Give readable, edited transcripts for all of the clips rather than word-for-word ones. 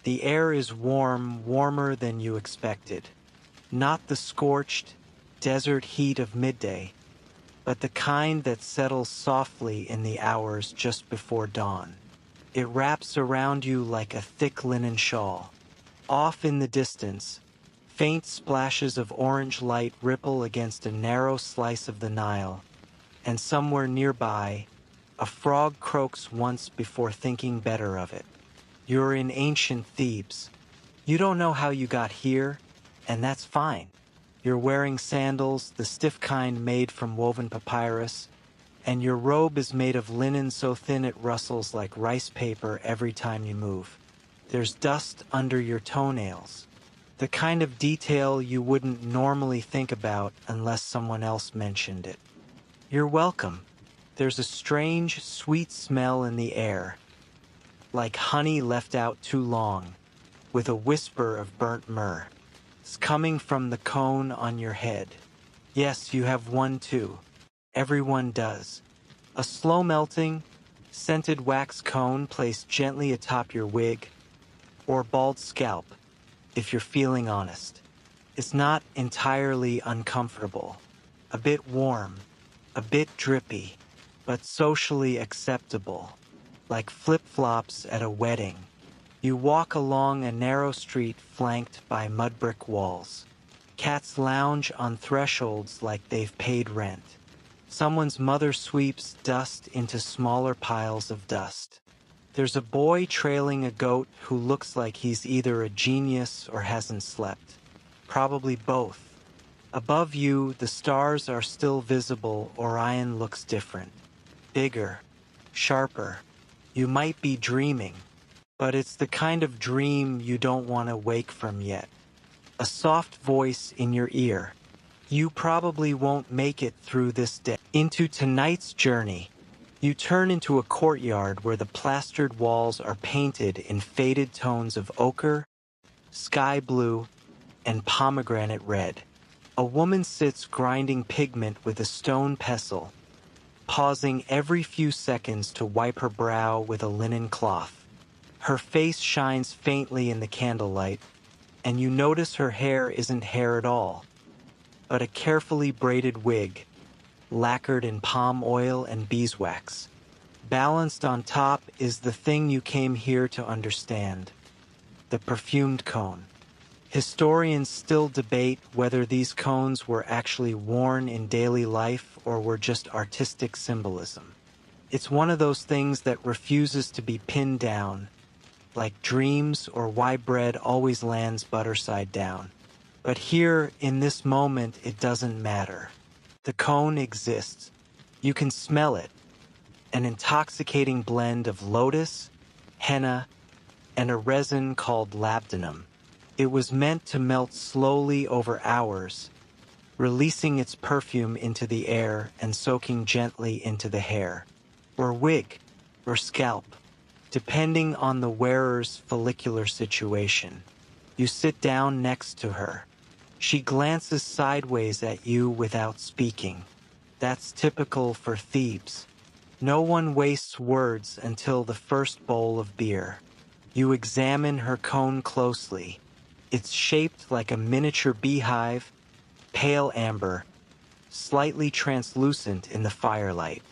The air is warm, warmer than you expected. Not the scorched, desert heat of midday, but the kind that settles softly in the hours just before dawn. It wraps around you like a thick linen shawl. Off in the distance, faint splashes of orange light ripple against a narrow slice of the Nile, and somewhere nearby, a frog croaks once before thinking better of it. You're in ancient Thebes. You don't know how you got here, and that's fine. You're wearing sandals, the stiff kind made from woven papyrus, and your robe is made of linen so thin it rustles like rice paper every time you move. There's dust under your toenails, the kind of detail you wouldn't normally think about unless someone else mentioned it. You're welcome. There's a strange, sweet smell in the air, like honey left out too long, with a whisper of burnt myrrh. It's coming from the cone on your head. Yes, you have one too. Everyone does. A slow-melting, scented wax cone placed gently atop your wig, or bald scalp, if you're feeling honest. It's not entirely uncomfortable. A bit warm, a bit drippy, but socially acceptable, like flip-flops at a wedding. You walk along a narrow street flanked by mud brick walls. Cats lounge on thresholds like they've paid rent. Someone's mother sweeps dust into smaller piles of dust. There's a boy trailing a goat who looks like he's either a genius or hasn't slept. Probably both. Above you, the stars are still visible. Orion looks different. Bigger. Sharper. You might be dreaming, but it's the kind of dream you don't want to wake from yet. A soft voice in your ear. You probably won't make it through this day. Into tonight's journey, you turn into a courtyard where the plastered walls are painted in faded tones of ochre, sky blue, and pomegranate red. A woman sits grinding pigment with a stone pestle, pausing every few seconds to wipe her brow with a linen cloth. Her face shines faintly in the candlelight, and you notice her hair isn't hair at all, but a carefully braided wig, lacquered in palm oil and beeswax. Balanced on top is the thing you came here to understand, the perfumed cone. Historians still debate whether these cones were actually worn in daily life or were just artistic symbolism. It's one of those things that refuses to be pinned down, like dreams or why bread always lands butter side down. But here, in this moment, it doesn't matter. The cone exists. You can smell it. An intoxicating blend of lotus, henna, and a resin called labdanum. It was meant to melt slowly over hours, releasing its perfume into the air and soaking gently into the hair, or wig, or scalp, depending on the wearer's follicular situation. You sit down next to her. She glances sideways at you without speaking. That's typical for Thebes. No one wastes words until the first bowl of beer. You examine her cone closely. It's shaped like a miniature beehive, pale amber, slightly translucent in the firelight.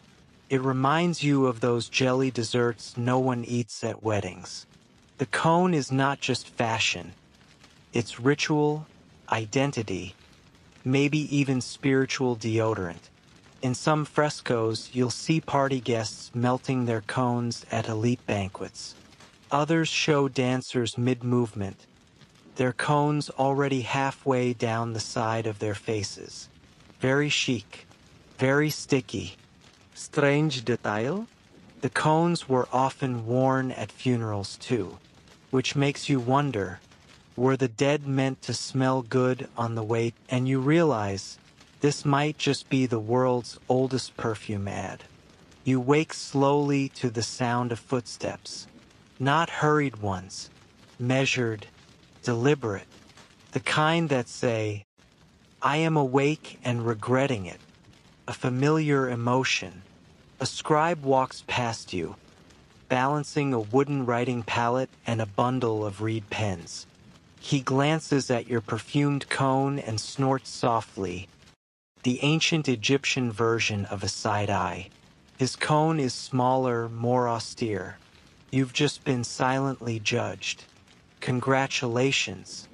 It reminds you of those jelly desserts no one eats at weddings. The cone is not just fashion. It's ritual, identity, maybe even spiritual deodorant. In some frescoes, you'll see party guests melting their cones at elite banquets. Others show dancers mid-movement, their cones already halfway down the side of their faces. Very chic, very sticky. Strange detail? The cones were often worn at funerals too, which makes you wonder, were the dead meant to smell good on the way? And you realize, this might just be the world's oldest perfume ad. You wake slowly to the sound of footsteps. Not hurried ones, measured, deliberate. The kind that say, I am awake and regretting it. A familiar emotion. A scribe walks past you, balancing a wooden writing palette and a bundle of reed pens. He glances at your perfumed cone and snorts softly, the ancient Egyptian version of a side eye. His cone is smaller, more austere. You've just been silently judged. Congratulations.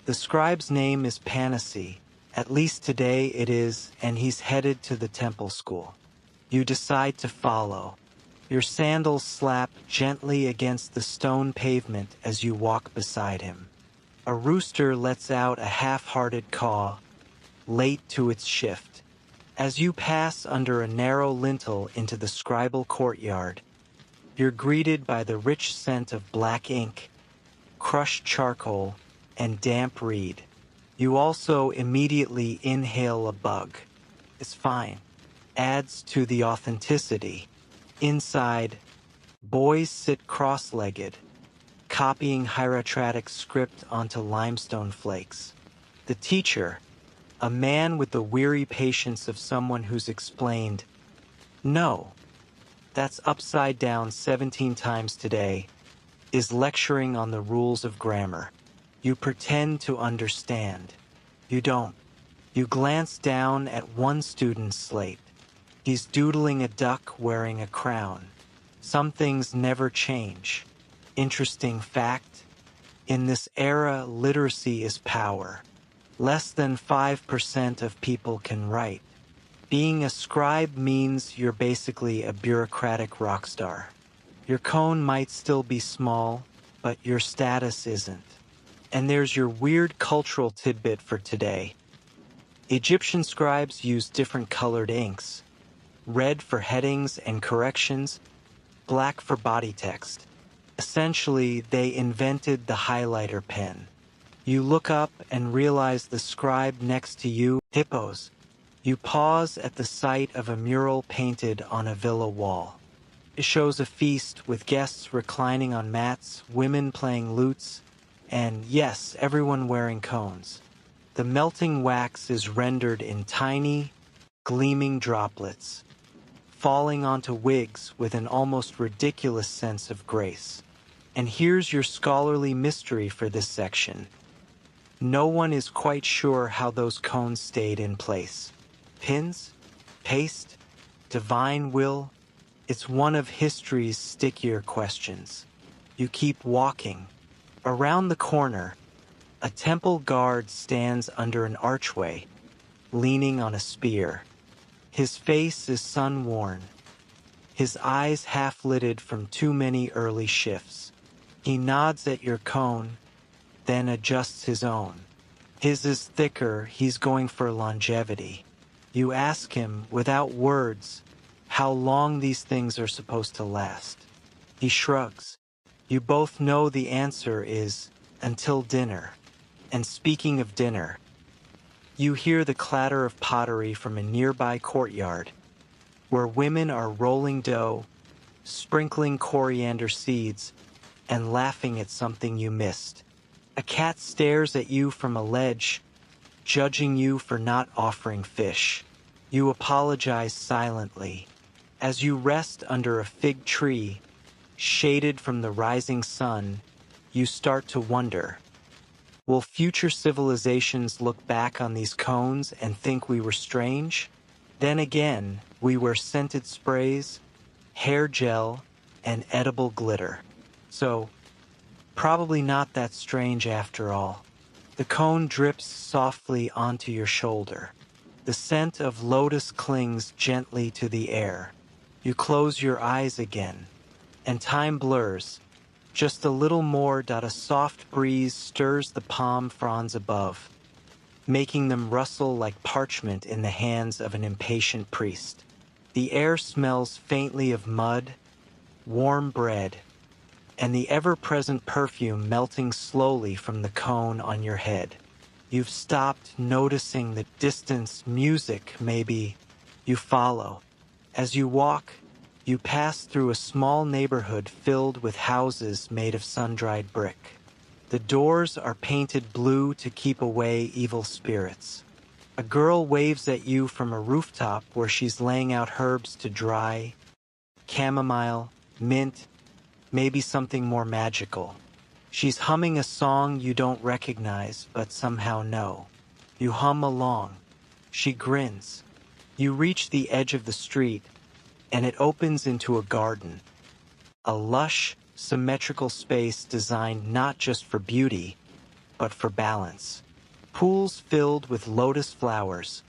The scribe's name is Panacee. At least today it is, and he's headed to the temple school. You decide to follow. Your sandals slap gently against the stone pavement as you walk beside him. A rooster lets out a half-hearted caw, late to its shift. As you pass under a narrow lintel into the scribal courtyard, you're greeted by the rich scent of black ink, crushed charcoal, and damp reed. You also immediately inhale a bug. It's fine. Adds to the authenticity. Inside, boys sit cross-legged, copying hieratic script onto limestone flakes. The teacher, a man with the weary patience of someone who's explained, "No, that's upside down 17 times today," is lecturing on the rules of grammar. You pretend to understand. You don't. You glance down at one student's slate. He's doodling a duck wearing a crown. Some things never change. Interesting fact: in this era, literacy is power. Less than 5% of people can write. Being a scribe means you're basically a bureaucratic rock star. Your cone might still be small, but your status isn't. And there's your weird cultural tidbit for today. Egyptian scribes used different colored inks. Red for headings and corrections, black for body text. Essentially, they invented the highlighter pen. You look up and realize the scribe next to you, hippos. You pause at the sight of a mural painted on a villa wall. It shows a feast with guests reclining on mats, women playing lutes, and yes, everyone wearing cones. The melting wax is rendered in tiny, gleaming droplets, falling onto wigs with an almost ridiculous sense of grace. And here's your scholarly mystery for this section. No one is quite sure how those cones stayed in place. Pins? Paste? Divine will? It's one of history's stickier questions. You keep walking. Around the corner, a temple guard stands under an archway, leaning on a spear. His face is sun-worn, his eyes half-lidded from too many early shifts. He nods at your cone, then adjusts his own. His is thicker, he's going for longevity. You ask him, without words, how long these things are supposed to last. He shrugs. You both know the answer is, until dinner. And speaking of dinner, you hear the clatter of pottery from a nearby courtyard, where women are rolling dough, sprinkling coriander seeds, and laughing at something you missed. A cat stares at you from a ledge, judging you for not offering fish. You apologize silently. As you rest under a fig tree, shaded from the rising sun, you start to wonder, will future civilizations look back on these cones and think we were strange? Then again, we wear scented sprays, hair gel, and edible glitter. So, probably not that strange after all. The cone drips softly onto your shoulder. The scent of lotus clings gently to the air. You close your eyes again, and time blurs. Just a little more. A soft breeze stirs the palm fronds above, making them rustle like parchment in the hands of an impatient priest. The air smells faintly of mud, warm bread, and the ever-present perfume melting slowly from the cone on your head. You've stopped noticing the distance, music, maybe. You follow. As you walk, you pass through a small neighborhood filled with houses made of sun-dried brick. The doors are painted blue to keep away evil spirits. A girl waves at you from a rooftop where she's laying out herbs to dry: chamomile, mint, maybe something more magical. She's humming a song you don't recognize but somehow know. You hum along. She grins. You reach the edge of the street, and it opens into a garden. A lush, symmetrical space designed not just for beauty, but for balance. Pools filled with lotus flowers,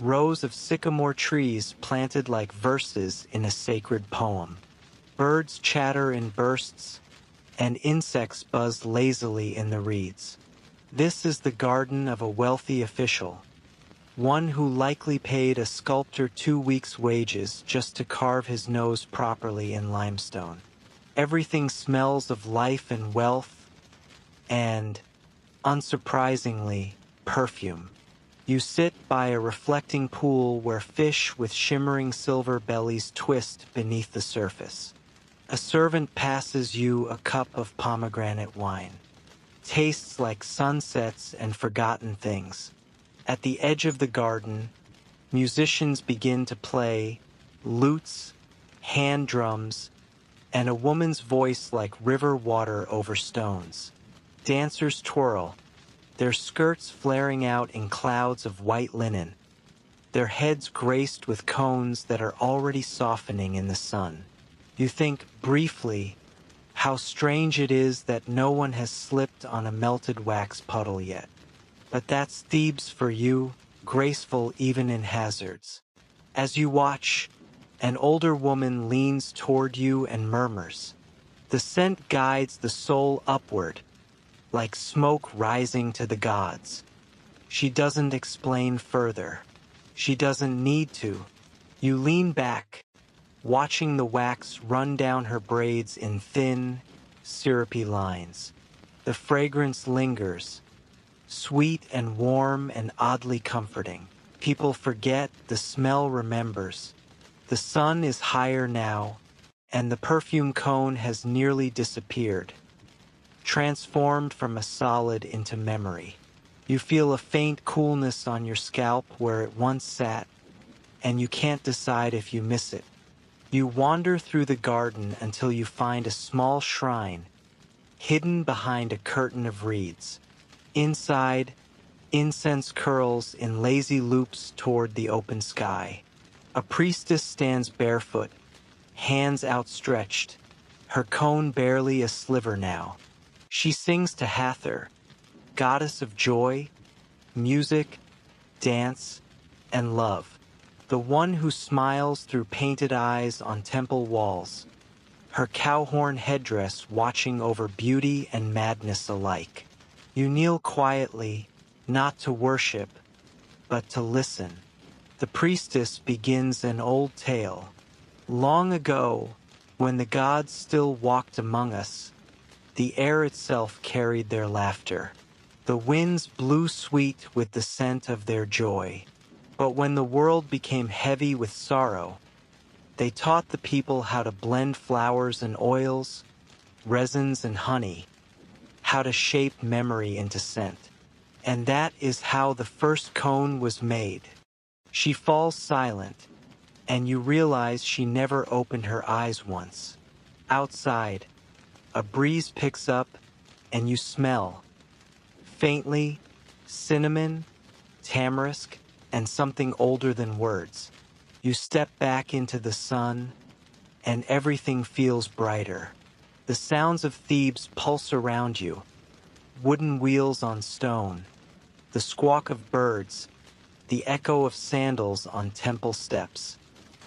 rows of sycamore trees planted like verses in a sacred poem. Birds chatter in bursts, and insects buzz lazily in the reeds. This is the garden of a wealthy official, one who likely paid a sculptor 2 weeks' wages just to carve his nose properly in limestone. Everything smells of life and wealth, and, unsurprisingly, perfume. You sit by a reflecting pool where fish with shimmering silver bellies twist beneath the surface. A servant passes you a cup of pomegranate wine. Tastes like sunsets and forgotten things. At the edge of the garden, musicians begin to play, lutes, hand drums, and a woman's voice like river water over stones. Dancers twirl, their skirts flaring out in clouds of white linen, their heads graced with cones that are already softening in the sun. You think, briefly, how strange it is that no one has slipped on a melted wax puddle yet. But that's Thebes for you, graceful even in hazards. As you watch, an older woman leans toward you and murmurs. The scent guides the soul upward, like smoke rising to the gods. She doesn't explain further. She doesn't need to. You lean back, watching the wax run down her braids in thin, syrupy lines. The fragrance lingers, sweet and warm and oddly comforting. People forget, the smell remembers. The sun is higher now, and the perfume cone has nearly disappeared, transformed from a solid into memory. You feel a faint coolness on your scalp where it once sat, and you can't decide if you miss it. You wander through the garden until you find a small shrine, hidden behind a curtain of reeds. Inside, incense curls in lazy loops toward the open sky. A priestess stands barefoot, hands outstretched, her cone barely a sliver now. She sings to Hathor, goddess of joy, music, dance, and love, the one who smiles through painted eyes on temple walls, her cowhorn headdress watching over beauty and madness alike. You kneel quietly, not to worship, but to listen. The priestess begins an old tale. Long ago, when the gods still walked among us, the air itself carried their laughter. The winds blew sweet with the scent of their joy. But when the world became heavy with sorrow, they taught the people how to blend flowers and oils, resins and honey, how to shape memory into scent. And that is how the first cone was made. She falls silent, and you realize she never opened her eyes once. Outside, a breeze picks up, and you smell, faintly, cinnamon, tamarisk, and something older than words. You step back into the sun, and everything feels brighter. The sounds of Thebes pulse around you, wooden wheels on stone, the squawk of birds, the echo of sandals on temple steps.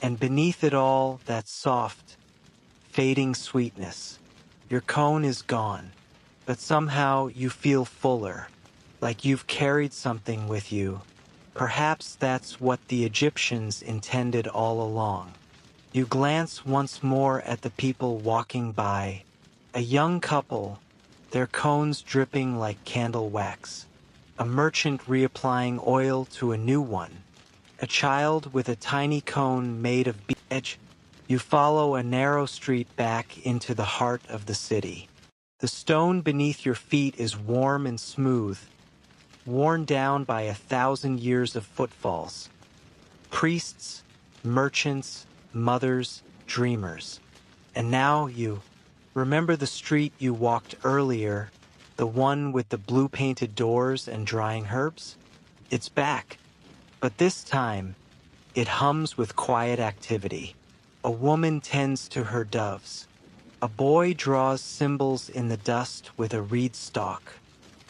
And beneath it all, that soft, fading sweetness. Your cone is gone, but somehow you feel fuller, like you've carried something with you. Perhaps that's what the Egyptians intended all along. You glance once more at the people walking by, a young couple, their cones dripping like candle wax, a merchant reapplying oil to a new one, a child with a tiny cone made of edge. You follow a narrow street back into the heart of the city. The stone beneath your feet is warm and smooth, worn down by 1,000 years of footfalls. Priests, merchants, mothers, dreamers. And now you Remember the street you walked earlier, the one with the blue-painted doors and drying herbs? It's back, but this time, it hums with quiet activity. A woman tends to her doves. A boy draws symbols in the dust with a reed stalk.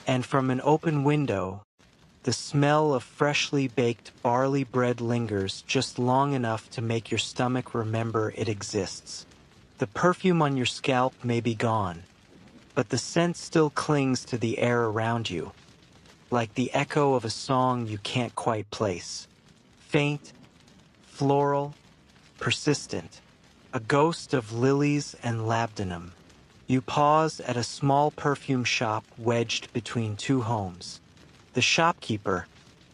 And from an open window, the smell of freshly baked barley bread lingers just long enough to make your stomach remember it exists. The perfume on your scalp may be gone, but the scent still clings to the air around you, like the echo of a song you can't quite place. Faint, floral, persistent, a ghost of lilies and labdanum. You pause at a small perfume shop wedged between two homes. The shopkeeper,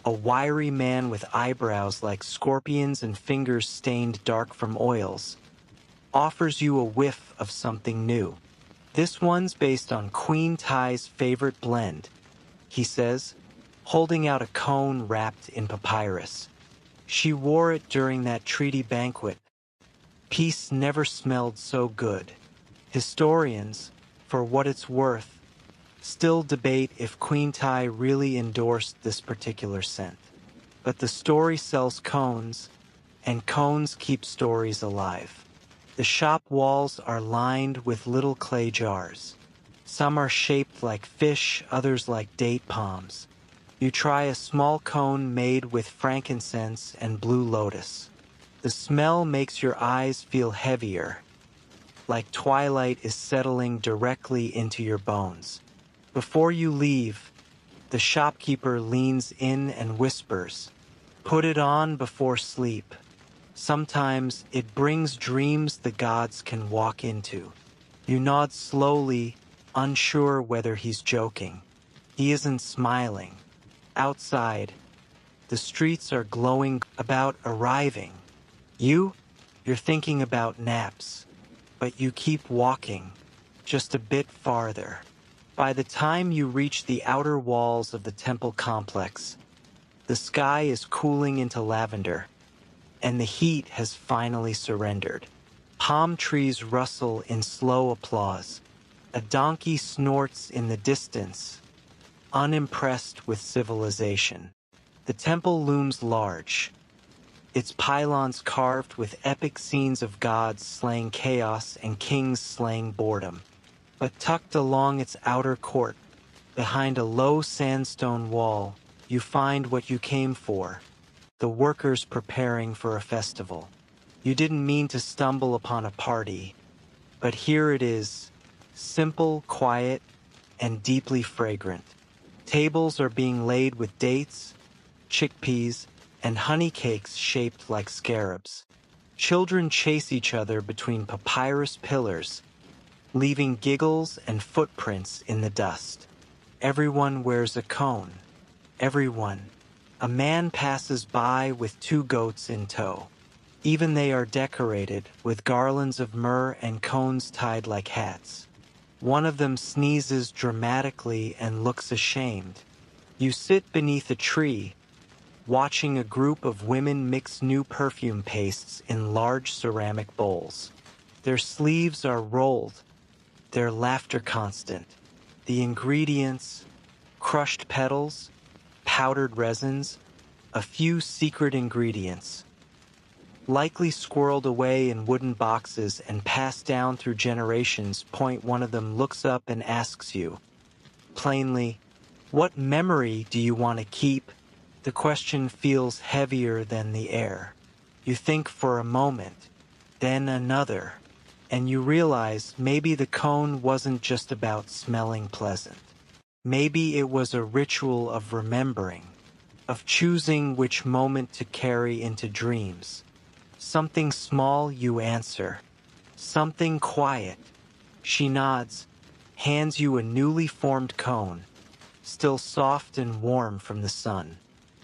a wiry man with eyebrows like scorpions and fingers stained dark from oils, offers you a whiff of something new. This one's based on Queen Ty's favorite blend, he says, holding out a cone wrapped in papyrus. She wore it during that treaty banquet. Peace never smelled so good. Historians, for what it's worth, still debate if Queen Ty really endorsed this particular scent. But the story sells cones, and cones keep stories alive. The shop walls are lined with little clay jars. Some are shaped like fish, others like date palms. You try a small cone made with frankincense and blue lotus. The smell makes your eyes feel heavier, like twilight is settling directly into your bones. Before you leave, the shopkeeper leans in and whispers, "Put it on before sleep. Sometimes it brings dreams the gods can walk into." You nod slowly, unsure whether he's joking. He isn't smiling. Outside, the streets are glowing about arriving. You're thinking about naps, but you keep walking, just a bit farther. By the time you reach the outer walls of the temple complex, the sky is cooling into lavender, and the heat has finally surrendered. Palm trees rustle in slow applause. A donkey snorts in the distance, unimpressed with civilization. The temple looms large, its pylons carved with epic scenes of gods slaying chaos and kings slaying boredom. But tucked along its outer court, behind a low sandstone wall, you find what you came for, the workers preparing for a festival. You didn't mean to stumble upon a party, but here it is, simple, quiet, and deeply fragrant. Tables are being laid with dates, chickpeas, and honey cakes shaped like scarabs. Children chase each other between papyrus pillars, leaving giggles and footprints in the dust. Everyone wears a cone. Everyone. A man passes by with two goats in tow. Even they are decorated with garlands of myrrh and cones tied like hats. One of them sneezes dramatically and looks ashamed. You sit beneath a tree, watching a group of women mix new perfume pastes in large ceramic bowls. Their sleeves are rolled, their laughter constant. The ingredients: crushed petals, powdered resins, a few secret ingredients, likely squirreled away in wooden boxes and passed down through generations. One of them looks up and asks you, plainly, "What memory do you want to keep?" The question feels heavier than the air. You think for a moment, then another, and you realize maybe the cone wasn't just about smelling pleasant. Maybe it was a ritual of remembering, of choosing which moment to carry into dreams. Something small, you answer. Something quiet. She nods, hands you a newly formed cone, still soft and warm from the sun.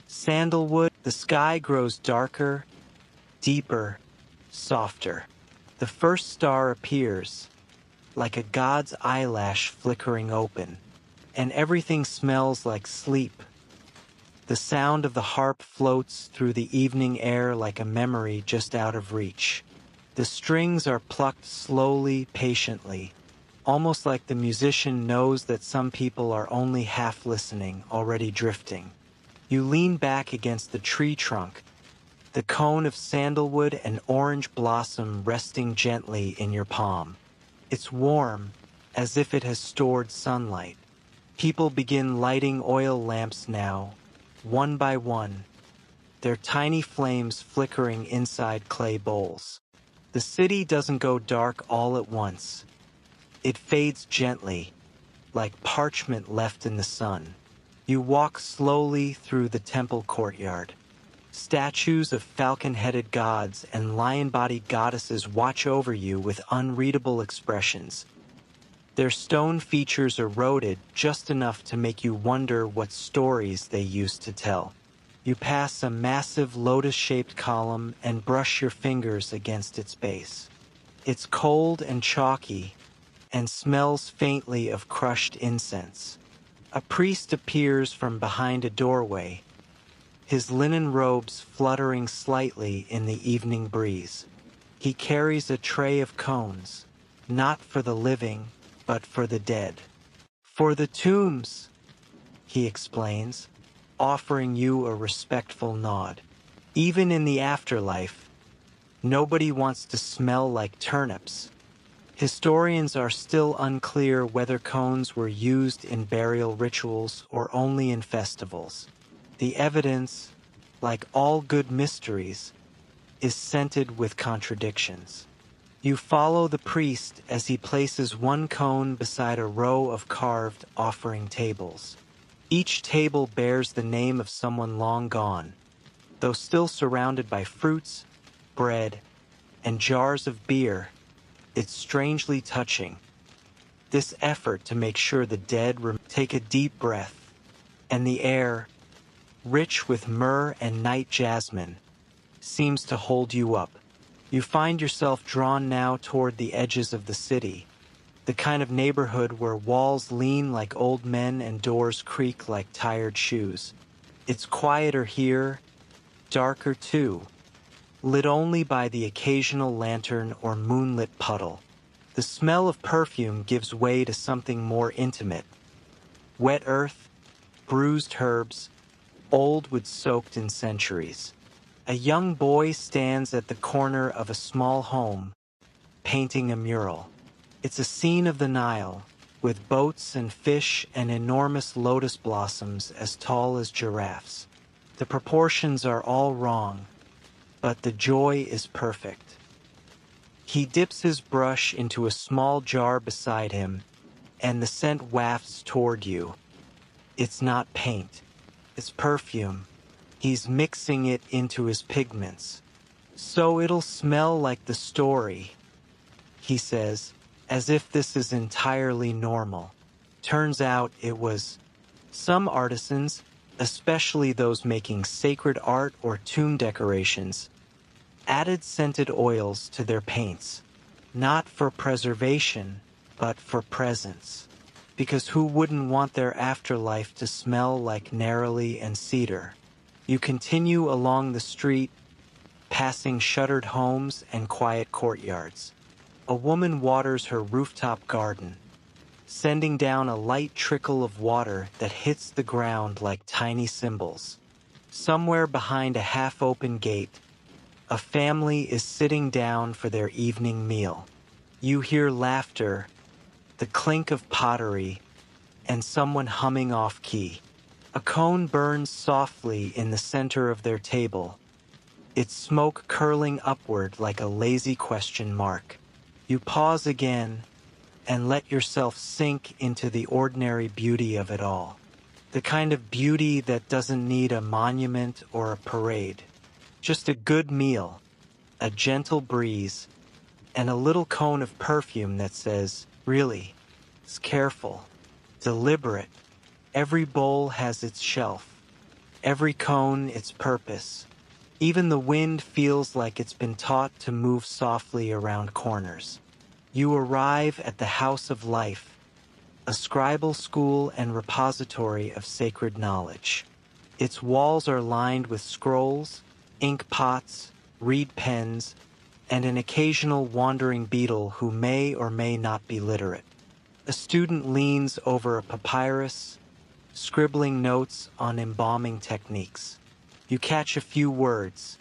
Sandalwood, the sky grows darker, deeper, softer. The first star appears, like a god's eyelash flickering open, and everything smells like sleep. The sound of the harp floats through the evening air like a memory just out of reach. The strings are plucked slowly, patiently, almost like the musician knows that some people are only half listening, already drifting. You lean back against the tree trunk, the cone of sandalwood and orange blossom resting gently in your palm. It's warm, as if it has stored sunlight. People begin lighting oil lamps now, one by one, their tiny flames flickering inside clay bowls. The city doesn't go dark all at once. It fades gently, like parchment left in the sun. You walk slowly through the temple courtyard. Statues of falcon-headed gods and lion-bodied goddesses watch over you with unreadable expressions. Their stone features eroded just enough to make you wonder what stories they used to tell. You pass a massive lotus-shaped column and brush your fingers against its base. It's cold and chalky and smells faintly of crushed incense. A priest appears from behind a doorway, his linen robes fluttering slightly in the evening breeze. He carries a tray of cones, not for the living, but for the dead. For the tombs, he explains, offering you a respectful nod. Even in the afterlife, nobody wants to smell like turnips. Historians are still unclear whether cones were used in burial rituals or only in festivals. The evidence, like all good mysteries, is scented with contradictions. You follow the priest as he places one cone beside a row of carved offering tables. Each table bears the name of someone long gone, though still surrounded by fruits, bread, and jars of beer. It's strangely touching. This effort to make sure the dead take a deep breath, and the air, rich with myrrh and night jasmine, seems to hold you up. You find yourself drawn now toward the edges of the city, the kind of neighborhood where walls lean like old men and doors creak like tired shoes. It's quieter here, darker too, lit only by the occasional lantern or moonlit puddle. The smell of perfume gives way to something more intimate. Wet earth, bruised herbs, old wood soaked in centuries. A young boy stands at the corner of a small home, painting a mural. It's a scene of the Nile, with boats and fish and enormous lotus blossoms as tall as giraffes. The proportions are all wrong, but the joy is perfect. He dips his brush into a small jar beside him, and the scent wafts toward you. It's not paint, it's perfume. He's mixing it into his pigments. So it'll smell like the story, he says, as if this is entirely normal. Turns out it was. Some artisans, especially those making sacred art or tomb decorations, added scented oils to their paints, not for preservation, but for presence. Because who wouldn't want their afterlife to smell like neroli and cedar? You continue along the street, passing shuttered homes and quiet courtyards. A woman waters her rooftop garden, sending down a light trickle of water that hits the ground like tiny cymbals. Somewhere behind a half-open gate, a family is sitting down for their evening meal. You hear laughter, the clink of pottery, and someone humming off-key. A cone burns softly in the center of their table, its smoke curling upward like a lazy question mark. You pause again and let yourself sink into the ordinary beauty of it all. The kind of beauty that doesn't need a monument or a parade. Just a good meal, a gentle breeze, and a little cone of perfume that says, really, it's careful, deliberate. Every bowl has its shelf, every cone its purpose. Even the wind feels like it's been taught to move softly around corners. You arrive at the House of Life, a scribal school and repository of sacred knowledge. Its walls are lined with scrolls, ink pots, reed pens, and an occasional wandering beetle who may or may not be literate. A student leans over a papyrus, scribbling notes on embalming techniques. You catch a few words: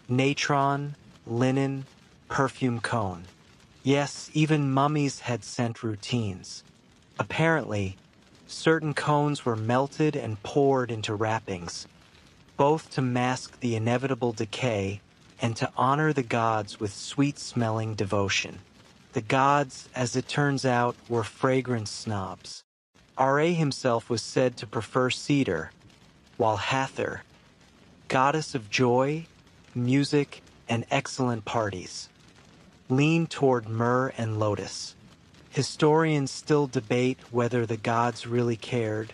natron, linen, perfume cone. Yes, even mummies had scent routines. Apparently, certain cones were melted and poured into wrappings, both to mask the inevitable decay and to honor the gods with sweet-smelling devotion. The gods, as it turns out, were fragrance snobs. Ra himself was said to prefer cedar, while Hathor, goddess of joy, music, and excellent parties, leaned toward myrrh and lotus. Historians still debate whether the gods really cared,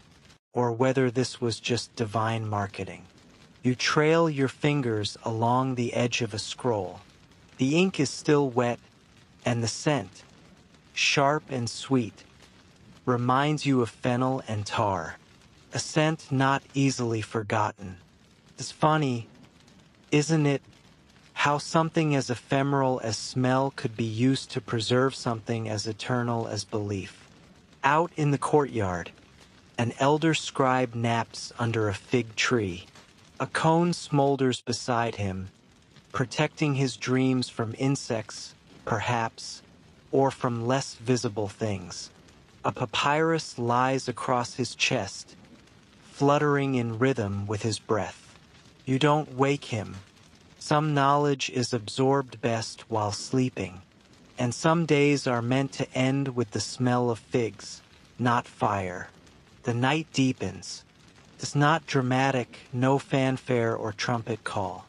or whether this was just divine marketing. You trail your fingers along the edge of a scroll. The ink is still wet, and the scent, sharp and sweet, reminds you of fennel and tar, a scent not easily forgotten. It's funny, isn't it, how something as ephemeral as smell could be used to preserve something as eternal as belief. Out in the courtyard, an elder scribe naps under a fig tree. A cone smolders beside him, protecting his dreams from insects, perhaps, or from less visible things. A papyrus lies across his chest, fluttering in rhythm with his breath. You don't wake him. Some knowledge is absorbed best while sleeping, and some days are meant to end with the smell of figs, not fire. The night deepens. It's not dramatic, no fanfare or trumpet call,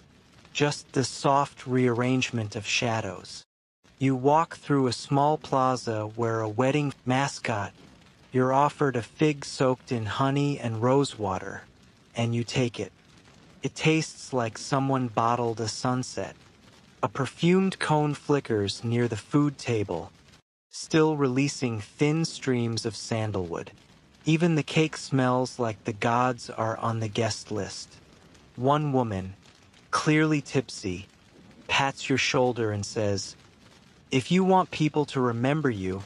just the soft rearrangement of shadows. You walk through a small plaza where a wedding mascot, you're offered a fig soaked in honey and rosewater, and you take it. It tastes like someone bottled a sunset. A perfumed cone flickers near the food table, still releasing thin streams of sandalwood. Even the cake smells like the gods are on the guest list. One woman, clearly tipsy, pats your shoulder and says, "If you want people to remember you,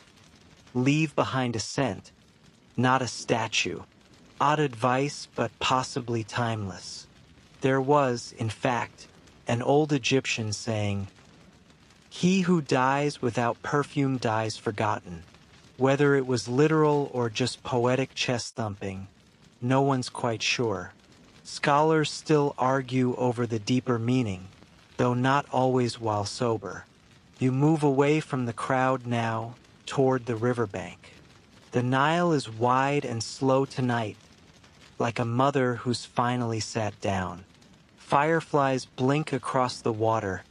leave behind a scent, not a statue." Odd advice, but possibly timeless. There was, in fact, an old Egyptian saying, "He who dies without perfume dies forgotten." Whether it was literal or just poetic chest thumping, no one's quite sure. Scholars still argue over the deeper meaning, though not always while sober. You move away from the crowd now, toward the riverbank. The Nile is wide and slow tonight, like a mother who's finally sat down. Fireflies blink across the water,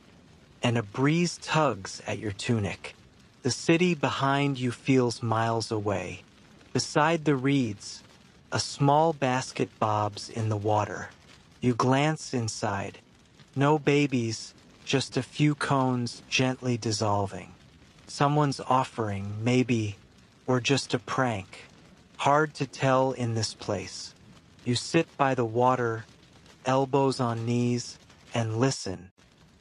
and a breeze tugs at your tunic. The city behind you feels miles away. Beside the reeds, a small basket bobs in the water. You glance inside. No babies, just a few cones gently dissolving. Someone's offering, maybe, or just a prank. Hard to tell in this place. You sit by the water, elbows on knees, and listen.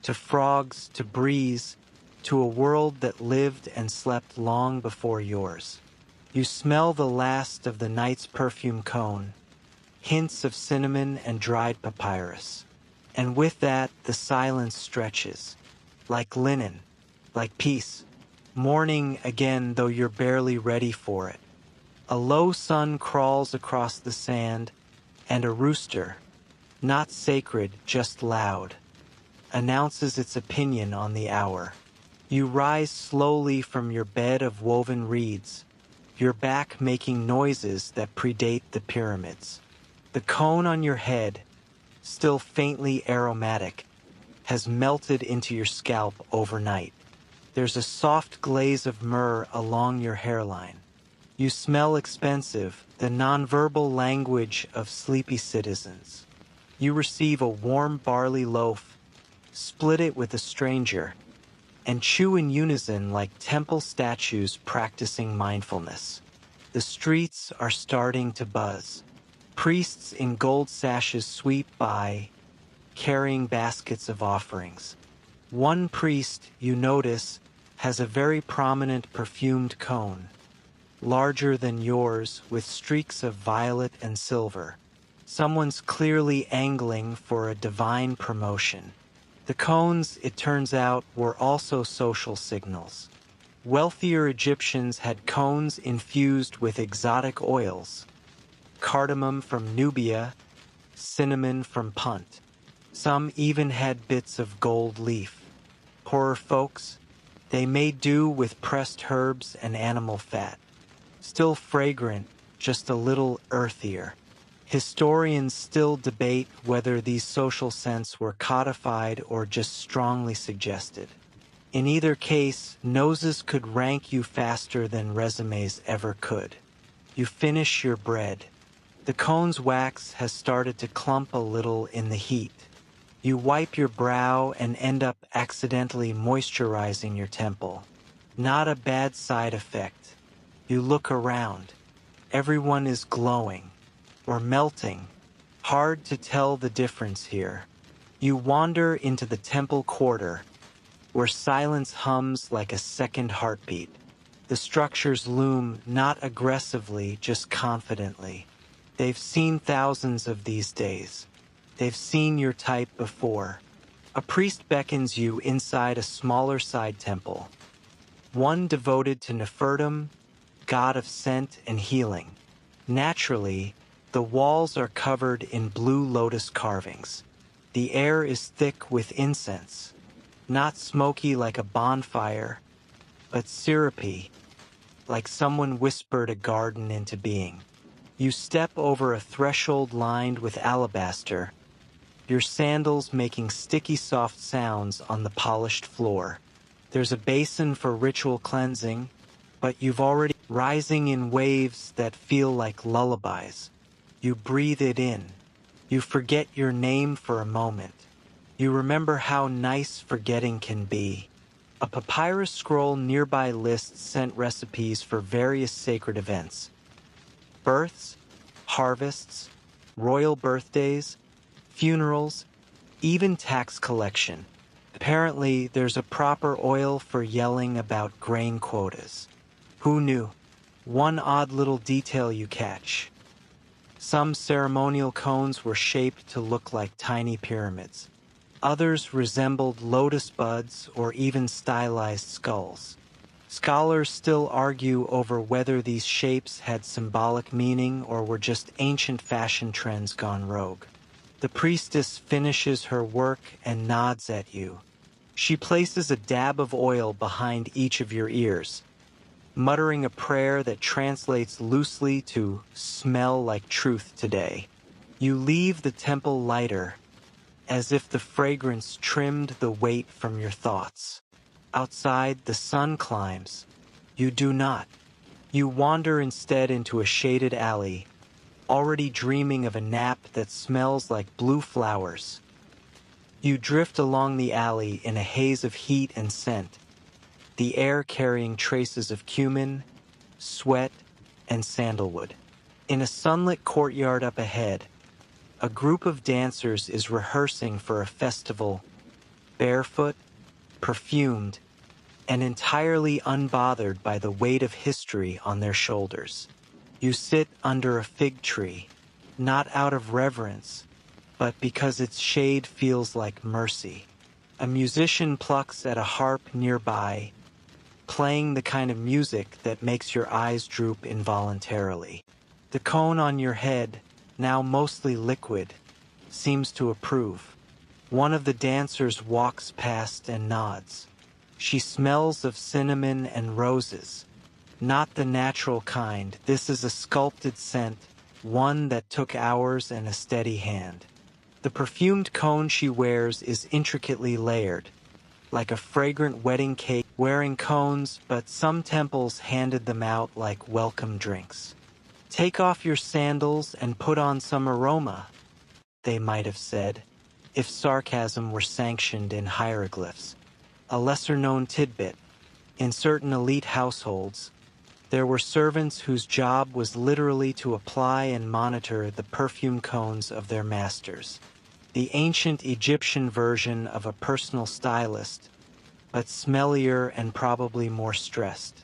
To frogs, to breeze, to a world that lived and slept long before yours. You smell the last of the night's perfume cone, hints of cinnamon and dried papyrus. And with that, the silence stretches, like linen, like peace. Morning again, though you're barely ready for it. A low sun crawls across the sand, and a rooster, not sacred, just loud, announces its opinion on the hour. You rise slowly from your bed of woven reeds, your back making noises that predate the pyramids. The cone on your head, still faintly aromatic, has melted into your scalp overnight. There's a soft glaze of myrrh along your hairline. You smell expensive, the nonverbal language of sleepy citizens. You receive a warm barley loaf, split it with a stranger, and chew in unison like temple statues practicing mindfulness. The streets are starting to buzz. Priests in gold sashes sweep by, carrying baskets of offerings. One priest, you notice, has a very prominent perfumed cone. larger than yours with streaks of violet and silver. Someone's clearly angling for a divine promotion. The cones, it turns out, were also social signals. Wealthier Egyptians had cones infused with exotic oils, cardamom from Nubia, cinnamon from Punt. Some even had bits of gold leaf. Poorer folks, they made do with pressed herbs and animal fat. Still fragrant, just a little earthier. Historians still debate whether these social scents were codified or just strongly suggested. In either case, noses could rank you faster than resumes ever could. You finish your bread. The cone's wax has started to clump a little in the heat. You wipe your brow and end up accidentally moisturizing your temple. Not a bad side effect. You look around. Everyone is glowing, or melting. Hard to tell the difference here. You wander into the temple quarter, where silence hums like a second heartbeat. The structures loom not aggressively, just confidently. They've seen thousands of these days. They've seen your type before. A priest beckons you inside a smaller side temple, one devoted to Nefertum, god of scent and healing. Naturally, the walls are covered in blue lotus carvings. The air is thick with incense, not smoky like a bonfire, but syrupy, like someone whispered a garden into being. You step over a threshold lined with alabaster, your sandals making sticky soft sounds on the polished floor. There's a basin for ritual cleansing, but you've already rising in waves that feel like lullabies. You breathe it in. You forget your name for a moment. You remember how nice forgetting can be. A papyrus scroll nearby lists sent recipes for various sacred events. Births, harvests, royal birthdays, funerals, even tax collection. Apparently, there's a proper oil for yelling about grain quotas. Who knew? One odd little detail you catch. Some ceremonial cones were shaped to look like tiny pyramids. Others resembled lotus buds or even stylized skulls. Scholars still argue over whether these shapes had symbolic meaning or were just ancient fashion trends gone rogue. The priestess finishes her work and nods at you. She places a dab of oil behind each of your ears, muttering a prayer that translates loosely to "smell like truth today." You leave the temple lighter, as if the fragrance trimmed the weight from your thoughts. Outside, the sun climbs. You do not. You wander instead into a shaded alley, already dreaming of a nap that smells like blue flowers. You drift along the alley in a haze of heat and scent, the air carrying traces of cumin, sweat, and sandalwood. In a sunlit courtyard up ahead, a group of dancers is rehearsing for a festival, barefoot, perfumed, and entirely unbothered by the weight of history on their shoulders. You sit under a fig tree, not out of reverence, but because its shade feels like mercy. A musician plucks at a harp nearby, playing the kind of music that makes your eyes droop involuntarily. The cone on your head, now mostly liquid, seems to approve. One of the dancers walks past and nods. She smells of cinnamon and roses. Not the natural kind. This is a sculpted scent, one that took hours and a steady hand. The perfumed cone she wears is intricately layered, like a fragrant wedding cake. Wearing cones, but some temples handed them out like welcome drinks. Take off your sandals and put on some aroma, they might have said, if sarcasm were sanctioned in hieroglyphs. A lesser-known tidbit: in certain elite households, there were servants whose job was literally to apply and monitor the perfume cones of their masters. The ancient Egyptian version of a personal stylist, but smellier and probably more stressed.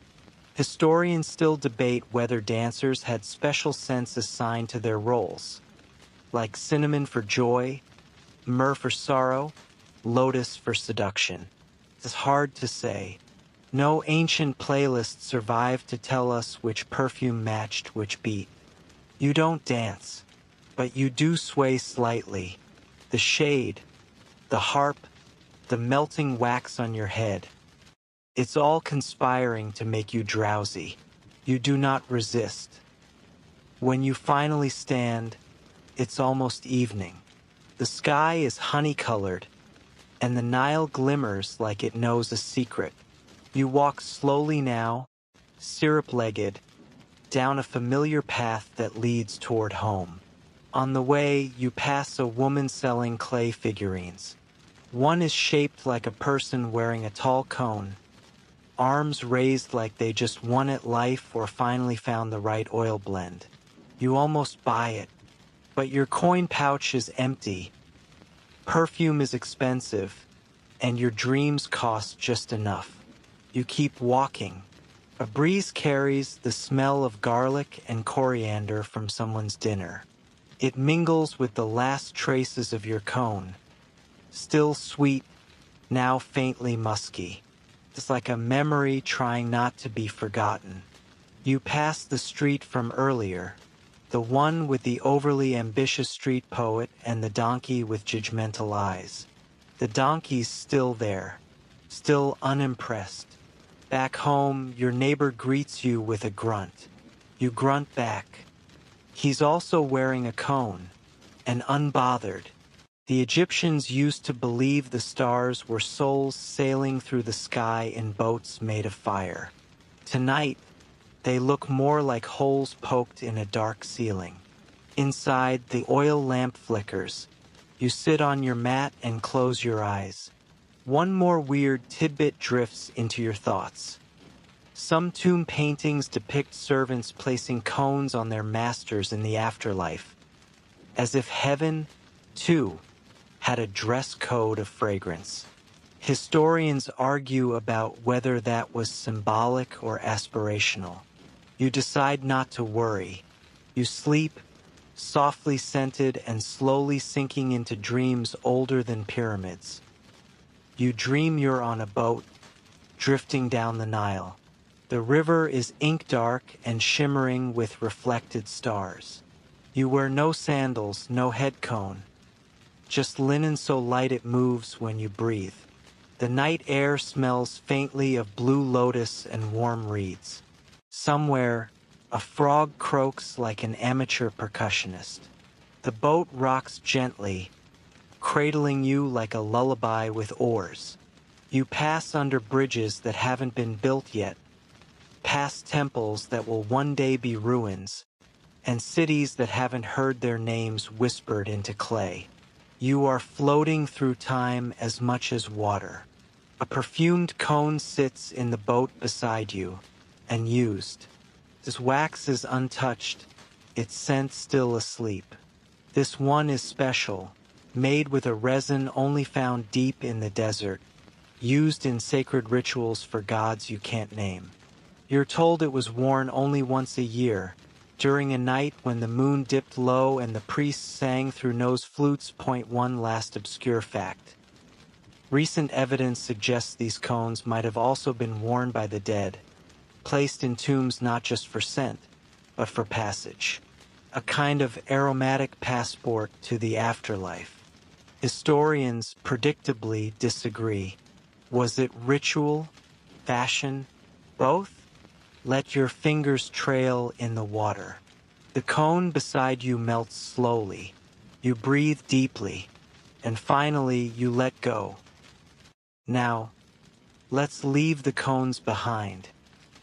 Historians still debate whether dancers had special scents assigned to their roles, like cinnamon for joy, myrrh for sorrow, lotus for seduction. It's hard to say. No ancient playlist survived to tell us which perfume matched which beat. You don't dance, but you do sway slightly. The shade, the harp, the melting wax on your head. It's all conspiring to make you drowsy. You do not resist. When you finally stand, it's almost evening. The sky is honey-colored, and the Nile glimmers like it knows a secret. You walk slowly now, syrup-legged, down a familiar path that leads toward home. On the way, you pass a woman selling clay figurines. One is shaped like a person wearing a tall cone, arms raised like they just won at life or finally found the right oil blend. You almost buy it, but your coin pouch is empty. Perfume is expensive, and your dreams cost just enough. You keep walking. A breeze carries the smell of garlic and coriander from someone's dinner. It mingles with the last traces of your cone. Still sweet, now faintly musky. It's like a memory trying not to be forgotten. You pass the street from earlier, the one with the overly ambitious street poet and the donkey with judgmental eyes. The donkey's still there, still unimpressed. Back home, your neighbor greets you with a grunt. You grunt back. He's also wearing a cone, and unbothered. The Egyptians used to believe the stars were souls sailing through the sky in boats made of fire. Tonight, they look more like holes poked in a dark ceiling. Inside, the oil lamp flickers. You sit on your mat and close your eyes. One more weird tidbit drifts into your thoughts. Some tomb paintings depict servants placing cones on their masters in the afterlife, as if heaven, too, had a dress code of fragrance. Historians argue about whether that was symbolic or aspirational. You decide not to worry. You sleep, softly scented and slowly sinking into dreams older than pyramids. You dream you're on a boat, drifting down the Nile. The river is ink-dark and shimmering with reflected stars. You wear no sandals, no head cone, just linen so light it moves when you breathe. The night air smells faintly of blue lotus and warm reeds. Somewhere, a frog croaks like an amateur percussionist. The boat rocks gently, cradling you like a lullaby with oars. You pass under bridges that haven't been built yet, past temples that will one day be ruins, and cities that haven't heard their names whispered into clay. You are floating through time as much as water. A perfumed cone sits in the boat beside you, unused. This wax is untouched, its scent still asleep. This one is special, made with a resin only found deep in the desert, used in sacred rituals for gods you can't name. You're told it was worn only once a year, during a night when the moon dipped low and the priests sang through nose flutes. One last obscure fact. Recent evidence suggests these cones might have also been worn by the dead, placed in tombs not just for scent, but for passage. A kind of aromatic passport to the afterlife. Historians predictably disagree. Was it ritual, fashion, both? Let your fingers trail in the water. The cone beside you melts slowly. You breathe deeply, and finally you let go. Now, let's leave the cones behind.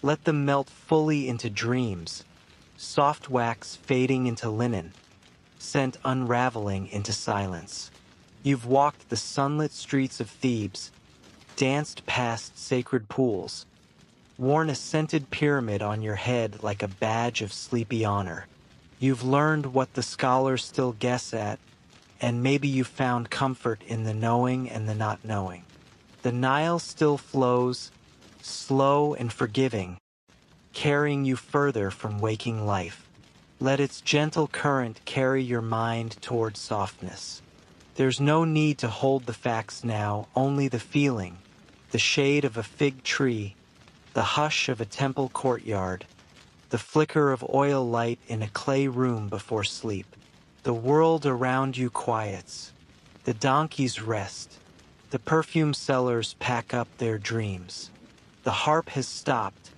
Let them melt fully into dreams, soft wax fading into linen, scent unraveling into silence. You've walked the sunlit streets of Thebes, danced past sacred pools, worn a scented pyramid on your head like a badge of sleepy honor. You've learned what the scholars still guess at, and maybe you found comfort in the knowing and the not knowing. The Nile still flows, slow and forgiving, carrying you further from waking life. Let its gentle current carry your mind toward softness. There's no need to hold the facts now, only the feeling, the shade of a fig tree, the hush of a temple courtyard, the flicker of oil light in a clay room before sleep. The world around you quiets. The donkeys rest. The perfume sellers pack up their dreams. The harp has stopped,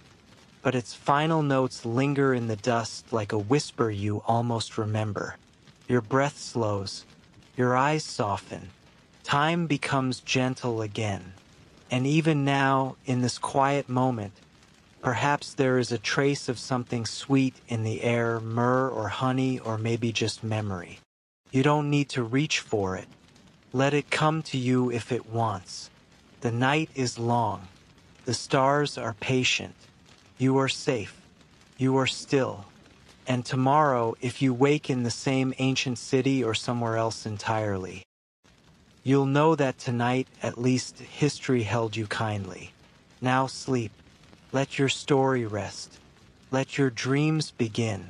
but its final notes linger in the dust like a whisper you almost remember. Your breath slows. Your eyes soften. Time becomes gentle again. And even now, in this quiet moment, perhaps there is a trace of something sweet in the air, myrrh or honey or maybe just memory. You don't need to reach for it. Let it come to you if it wants. The night is long. The stars are patient. You are safe. You are still. And tomorrow, if you wake in the same ancient city or somewhere else entirely, you'll know that tonight, at least, history held you kindly. Now sleep. Let your story rest. Let your dreams begin.